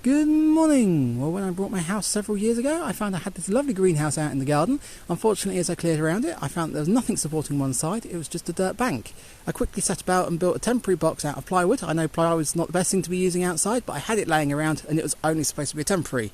Good morning! Well, when I bought my house several years ago, I found I had this lovely greenhouse out in the garden. Unfortunately, as I cleared around it, I found there was nothing supporting one side. It was just a dirt bank. I quickly set about and built a temporary box out of plywood. I know plywood's not the best thing to be using outside, but I had it laying around and it was only supposed to be a temporary.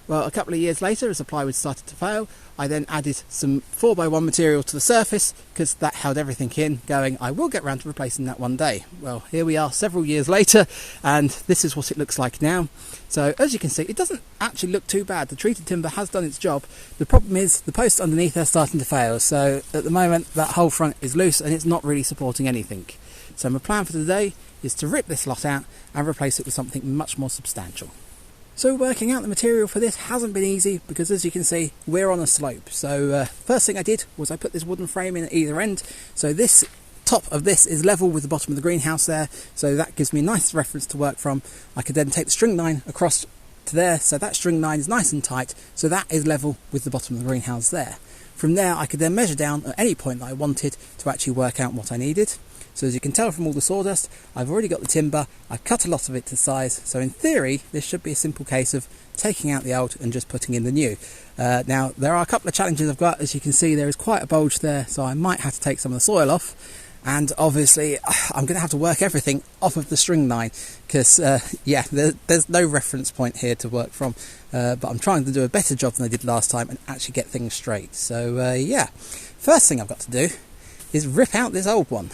Well, a couple of years later, as the plywood started to fail, I then added some 4x1 material to the surface because that held everything in, going, I will get round to replacing that one day. Well, here we are several years later, and this is what it looks like now. So, as you can see, it doesn't actually look too bad. The treated timber has done its job. The problem is the posts underneath are starting to fail. So, at the moment, that whole front is loose and it's not really supporting anything. So, my plan for today is to rip this lot out and replace it with something much more substantial. So working out the material for this hasn't been easy because, as you can see, we're on a slope. So first thing I did was I put this wooden frame in at either end. So this top of this is level with the bottom of the greenhouse there. So that gives me a nice reference to work from. I could then take the string line across to there. So that string line is nice and tight. So that is level with the bottom of the greenhouse there. From there, I could then measure down at any point that I wanted to actually work out what I needed. So as you can tell from all the sawdust, I've already got the timber, I've cut a lot of it to size, so in theory this should be a simple case of taking out the old and just putting in the new. Now there are a couple of challenges I've got. As you can see, there is quite a bulge there, so I might have to take some of the soil off, and obviously I'm going to have to work everything off of the string line because there's no reference point here to work from, but I'm trying to do a better job than I did last time and actually get things straight. So first thing I've got to do is rip out this old one.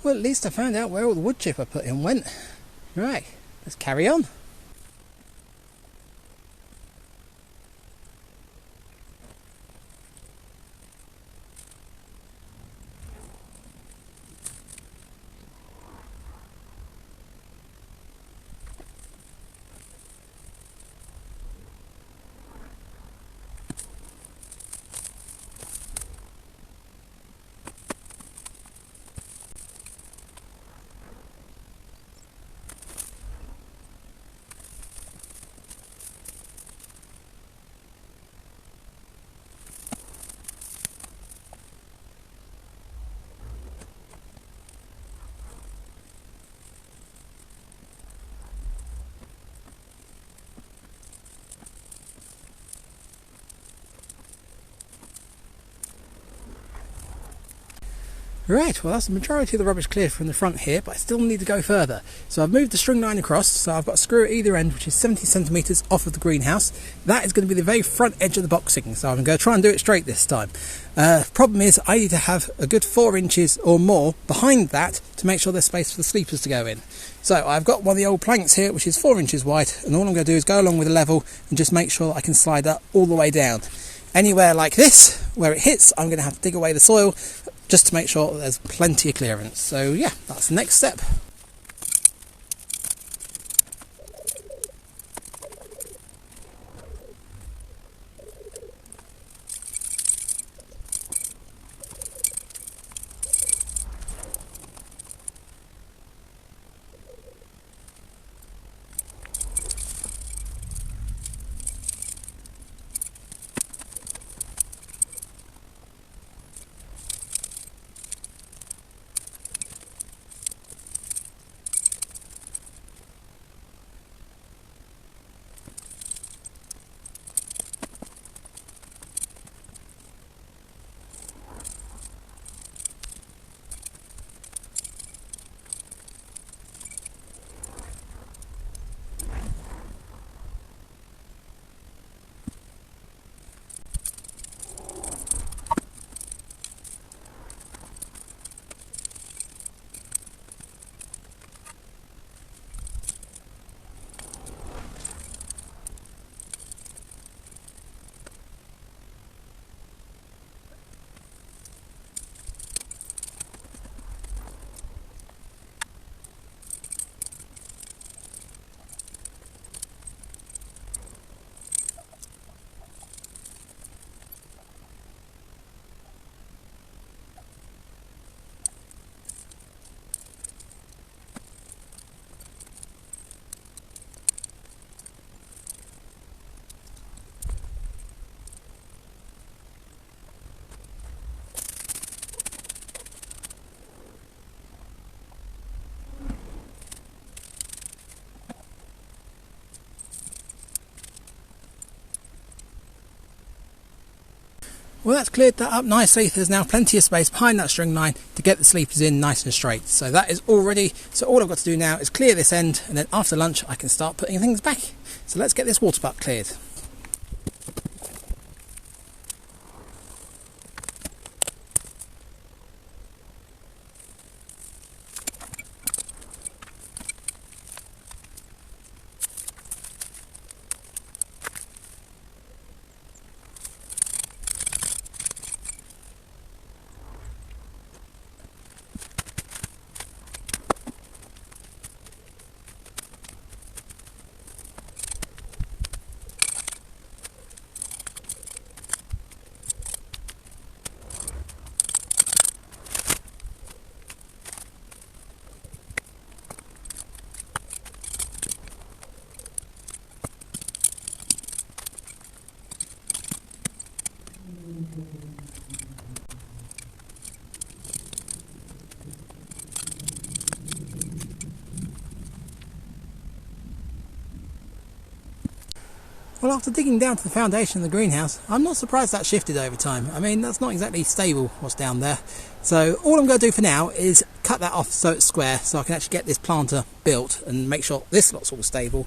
Well, at least I found out where all the wood chip I put in went. Right, let's carry on. Right, well that's the majority of the rubbish cleared from the front here, but I still need to go further. So I've moved the string line across, so I've got a screw at either end which is 70 centimetres off of the greenhouse. That is going to be the very front edge of the boxing, so I'm going to try and do it straight this time. Problem is I need to have a good 4 inches or more behind that to make sure there's space for the sleepers to go in. So I've got one of the old planks here which is 4 inches wide, and all I'm going to do is go along with the level and just make sure that I can slide that all the way down. Anywhere like this, where it hits, I'm going to have to dig away the soil just to make sure that there's plenty of clearance. So yeah, that's the next step. Well, that's cleared that up nicely. There's now plenty of space behind that string line to get the sleepers in nice and straight. So that is all ready. So all I've got to do now is clear this end, and then after lunch I can start putting things back. So let's get this water butt cleared. Well, after digging down to the foundation of the greenhouse, I'm not surprised that shifted over time. I mean, that's not exactly stable what's down there. So all I'm going to do for now is cut that off so it's square, so I can actually get this planter built and make sure this lot's all stable.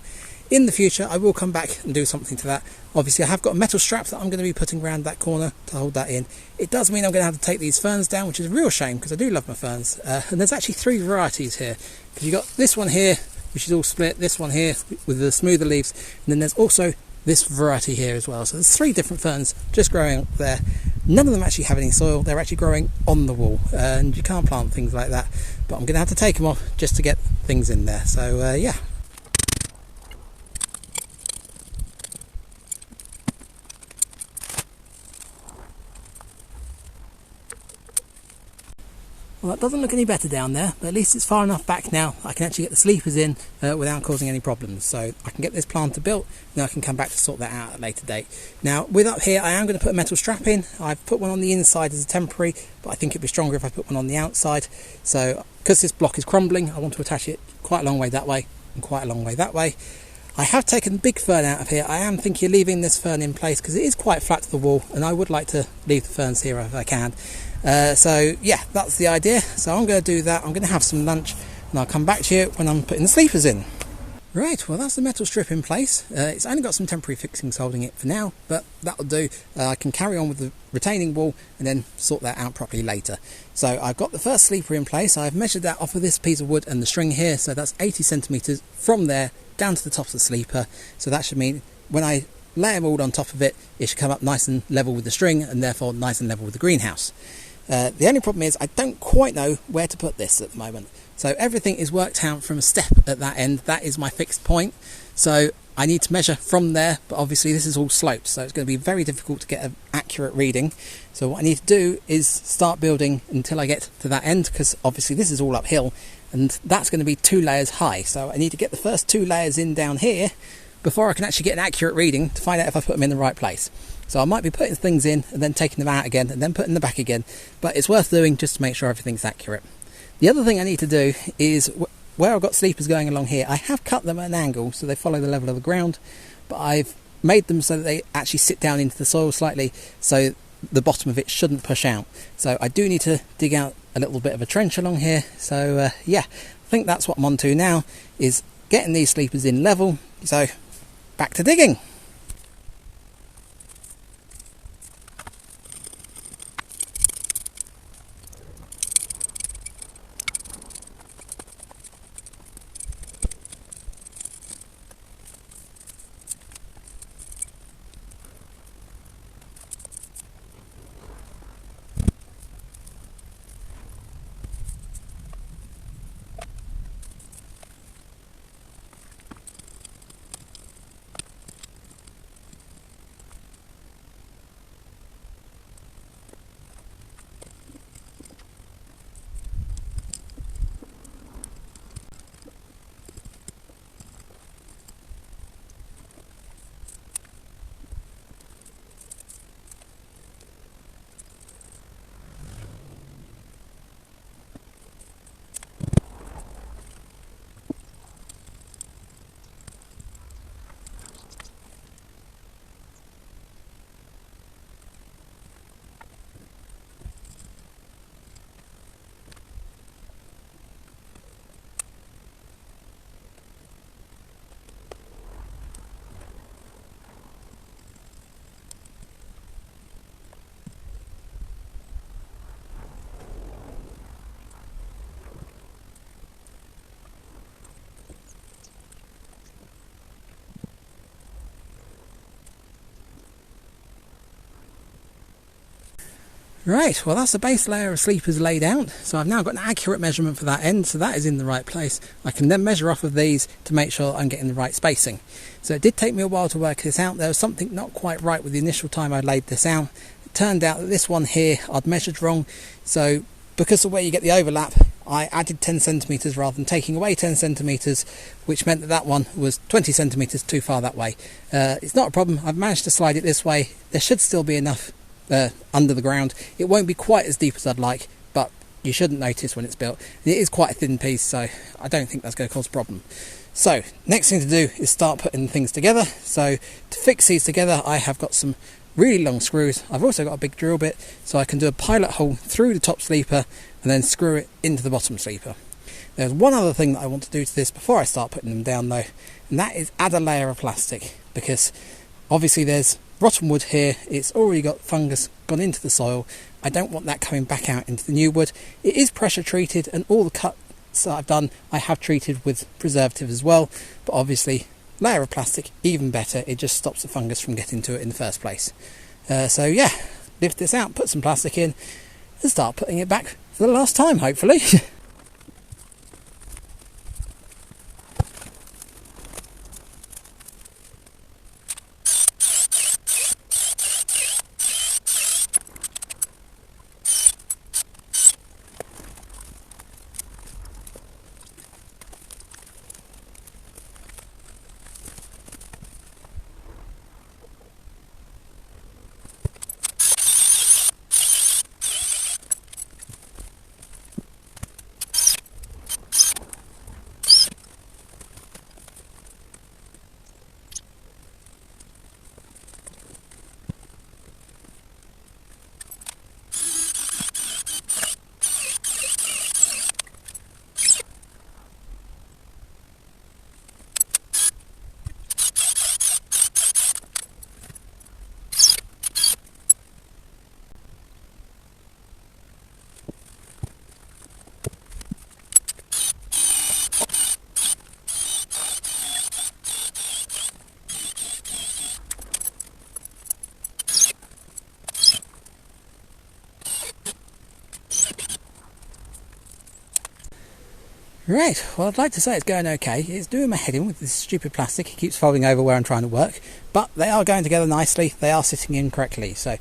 In the future, I will come back and do something to that. Obviously, I have got a metal strap that I'm going to be putting around that corner to hold that in. It does mean I'm going to have to take these ferns down, which is a real shame because I do love my ferns. And there's actually 3 varieties here. Because you've got this one here, which is all split, this one here with the smoother leaves, and then there's also this variety here as well. So there's 3 different ferns just growing up there. None of them actually have any soil. They're actually growing on the wall, and you can't plant things like that. But I'm going to have to take them off just to get things in there. So yeah. Well, that doesn't look any better down there, but at least it's far enough back now I can actually get the sleepers in without causing any problems. So I can get this planter built, then I can come back to sort that out at a later date. Now, with up here, I am going to put a metal strap in. I've put one on the inside as a temporary, but I think it'd be stronger if I put one on the outside. So, because this block is crumbling, I want to attach it quite a long way that way and quite a long way that way. I have taken the big fern out of here. I am thinking of leaving this fern in place because it is quite flat to the wall, and I would like to leave the ferns here if I can. So yeah, that's the idea. So I'm going to do that. I'm going to have some lunch, and I'll come back to you when I'm putting the sleepers in. Right, well, that's the metal strip in place. It's only got some temporary fixings holding it for now, but that'll do. I can carry on with the retaining wall and then sort that out properly later. So I've got the first sleeper in place. I've measured that off of this piece of wood and the string here, so that's 80 centimetres from there down to the top of the sleeper. So that should mean when I lay them all on top of it, it should come up nice and level with the string, and therefore nice and level with the greenhouse. The only problem is I don't quite know where to put this at the moment. So everything is worked out from a step at that end. That is my fixed point. So I need to measure from there, but obviously this is all sloped, so it's going to be very difficult to get an accurate reading. So what I need to do is start building until I get to that end, because obviously this is all uphill, and that's going to be 2 layers high. So I need to get the first 2 layers in down here before I can actually get an accurate reading to find out if I put them in the right place. So I might be putting things in and then taking them out again and then putting them back again, but it's worth doing just to make sure everything's accurate. The other thing I need to do is where I've got sleepers going along here, I have cut them at an angle so they follow the level of the ground, but I've made them so that they actually sit down into the soil slightly, so the bottom of it shouldn't push out. So I do need to dig out a little bit of a trench along here. So yeah, I think that's what I'm on to now, is getting these sleepers in level. So back to digging. Right, well that's the base layer of sleepers laid out, so I've now got an accurate measurement for that end, so that is in the right place. I can then measure off of these to make sure I'm getting the right spacing. So it did take me a while to work this out. There was something not quite right with the initial time I laid this out. It turned out that this one here I'd measured wrong, so because of where you get the overlap, I added 10 centimetres rather than taking away 10 centimetres, which meant that that one was 20 centimetres too far that way. It's not a problem, I've managed to slide it this way. There should still be enough under the ground. It won't be quite as deep as I'd like, but you shouldn't notice when it's built. It is quite a thin piece, so I don't think that's going to cause a problem. So next thing to do is start putting things together. So to fix these together, I have got some really long screws. I've also got a big drill bit, so I can do a pilot hole through the top sleeper and then screw it into the bottom sleeper. There's one other thing that I want to do to this before I start putting them down though, and that is add a layer of plastic, because obviously there's rotten wood here, it's already got fungus gone into the soil. I don't want that coming back out into the new wood. It is pressure treated, and all the cuts that I've done I have treated with preservative as well, but obviously layer of plastic, even better, it just stops the fungus from getting to it in the first place. So yeah, lift this out, put some plastic in and start putting it back for the last time, hopefully. Right, well I'd like to say it's going okay. It's doing my head in with this stupid plastic. It keeps folding over where I'm trying to work, but they are going together nicely. They are sitting in correctly, so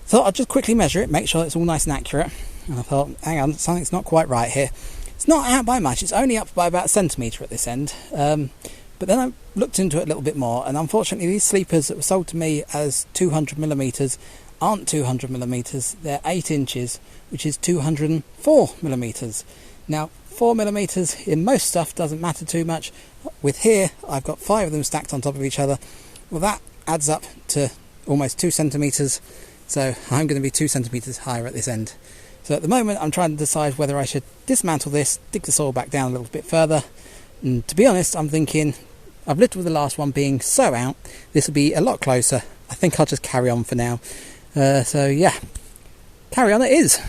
thought I'd just quickly measure it, make sure it's all nice and accurate. And I thought, hang on, something's not quite right here. It's not out by much, it's only up by about a centimetre at this end. But then I looked into it a little bit more, and unfortunately these sleepers that were sold to me as 200mm aren't 200mm, they're 8 inches, which is 204mm. Now 4mm in most stuff doesn't matter too much. With here I've got 5 of them stacked on top of each other. Well, that adds up to almost 2 centimetres, so I'm going to be 2 centimetres higher at this end. So at the moment I'm trying to decide whether I should dismantle this, dig the soil back down a little bit further, and to be honest I'm thinking, I've lived with the last one being so out, this will be a lot closer. I think I'll just carry on for now. So yeah, carry on it is.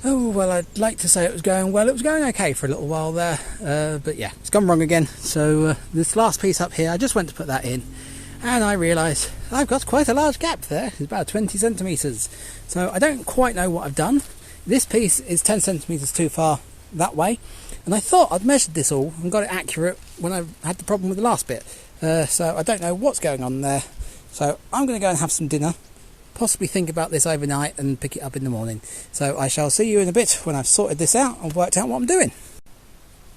Oh, well, I'd like to say it was going well. It was going okay for a little while there, but yeah, it's gone wrong again. So this last piece up here, I just went to put that in, and I realised I've got quite a large gap there. It's about 20 centimetres. So I don't quite know what I've done. This piece is 10 centimetres too far that way, and I thought I'd measured this all and got it accurate when I had the problem with the last bit. So I don't know what's going on there. So I'm going to go and have some dinner, possibly think about this overnight and pick it up in the morning. So I shall see you in a bit when I've sorted this out and worked out what I'm doing.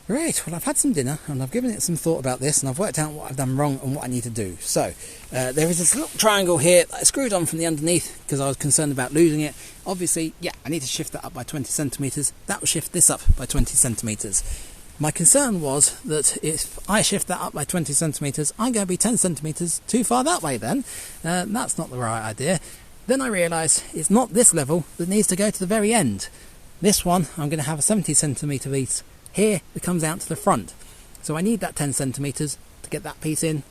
Right, well, I've had some dinner and I've given it some thought about this, and I've worked out what I've done wrong and what I need to do. So there is this little triangle here that I screwed on from the underneath because I was concerned about losing it. Obviously, yeah, I need to shift that up by 20 centimetres. That will shift this up by 20 centimetres. My concern was that if I shift that up by 20 centimetres, I'm going to be 10 centimetres too far that way then. That's not the right idea. Then I realised it's not this level that needs to go to the very end. This one, I'm going to have a 70 centimetre piece here that comes out to the front. So I need that 10 centimetres to get that piece in.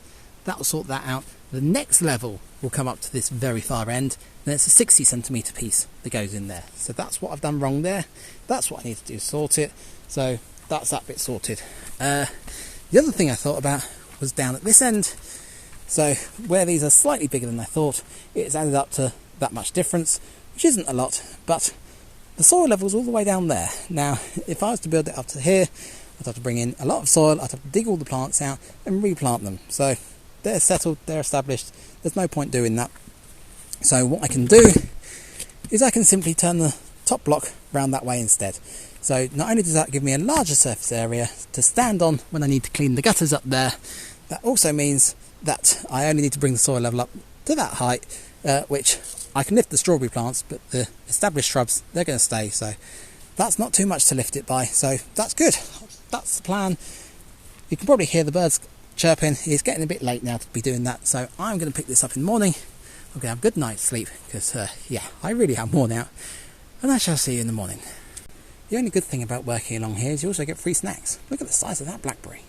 That will sort that out. The next level will come up to this very far end. Then it's a 60 centimetre piece that goes in there. So that's what I've done wrong there. That's what I need to do, sort it. So that's that bit sorted. The other thing I thought about was down at this end. So where these are slightly bigger than I thought, it's added up to that much difference, which isn't a lot, but the soil level's all the way down there. Now, if I was to build it up to here, I'd have to bring in a lot of soil, I'd have to dig all the plants out and replant them. So they're settled, they're established, there's no point doing that. So what I can do is I can simply turn the top block round that way instead. So not only does that give me a larger surface area to stand on when I need to clean the gutters up there, that also means that I only need to bring the soil level up to that height, which I can lift the strawberry plants, but the established shrubs, they're going to stay. So that's not too much to lift it by. So that's good. That's the plan. You can probably hear the birds chirping. It's getting a bit late now to be doing that. So I'm going to pick this up in the morning. I'm going to have a good night's sleep because, yeah, I really am worn out. And I shall see you in the morning. The only good thing about working along here is you also get free snacks. Look at the size of that blackberry.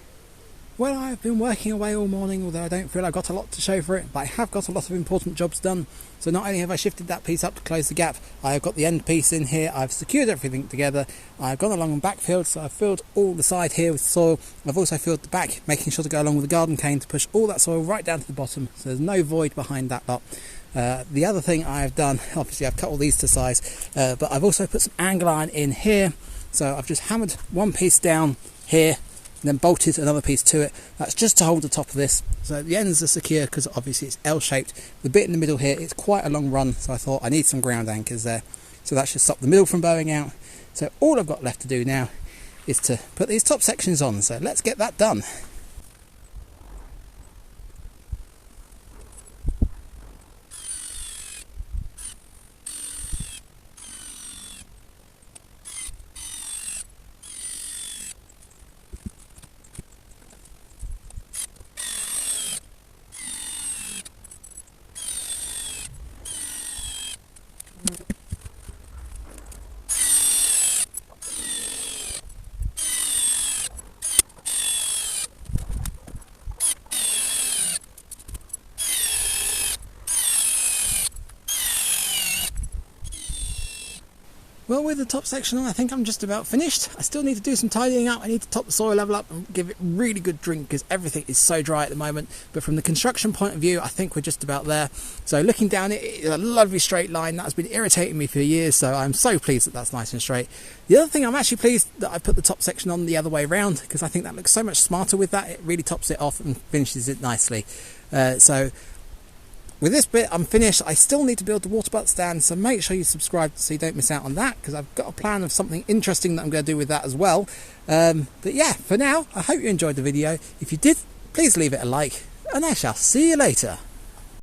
Well, I've been working away all morning, although I don't feel I've got a lot to show for it, but I have got a lot of important jobs done. So not only have I shifted that piece up to close the gap, I have got the end piece in here, I've secured everything together, I've gone along and backfilled, so I've filled all the side here with soil. I've also filled the back, making sure to go along with the garden cane to push all that soil right down to the bottom, so there's no void behind that lot. The other thing I've done, obviously I've cut all these to size, but I've also put some angle iron in here, so I've just hammered one piece down here, and then bolted another piece to it. That's just to hold the top of this, so the ends are secure because obviously it's L-shaped. The bit in the middle here, it's quite a long run, so I thought I need some ground anchors there, so that should stop the middle from bowing out. So all I've got left to do now is to put these top sections on, so let's get that done. Well, with the top section on, I think I'm just about finished. I still need to do some tidying up. I need to top the soil level up and give it really good drink because everything is so dry at the moment. But from the construction point of view, I think we're just about there. So looking down it, it's a lovely straight line. That's been irritating me for years, so I'm so pleased that that's nice and straight. The other thing, I'm actually pleased that I put the top section on the other way around because I think that looks so much smarter with that. It really tops it off and finishes it nicely. So with this bit, I'm finished. I still need to build the water butt stand, so make sure you subscribe so you don't miss out on that, because I've got a plan of something interesting that I'm going to do with that as well. But yeah, for now, I hope you enjoyed the video. If you did, please leave it a like, and I shall see you later.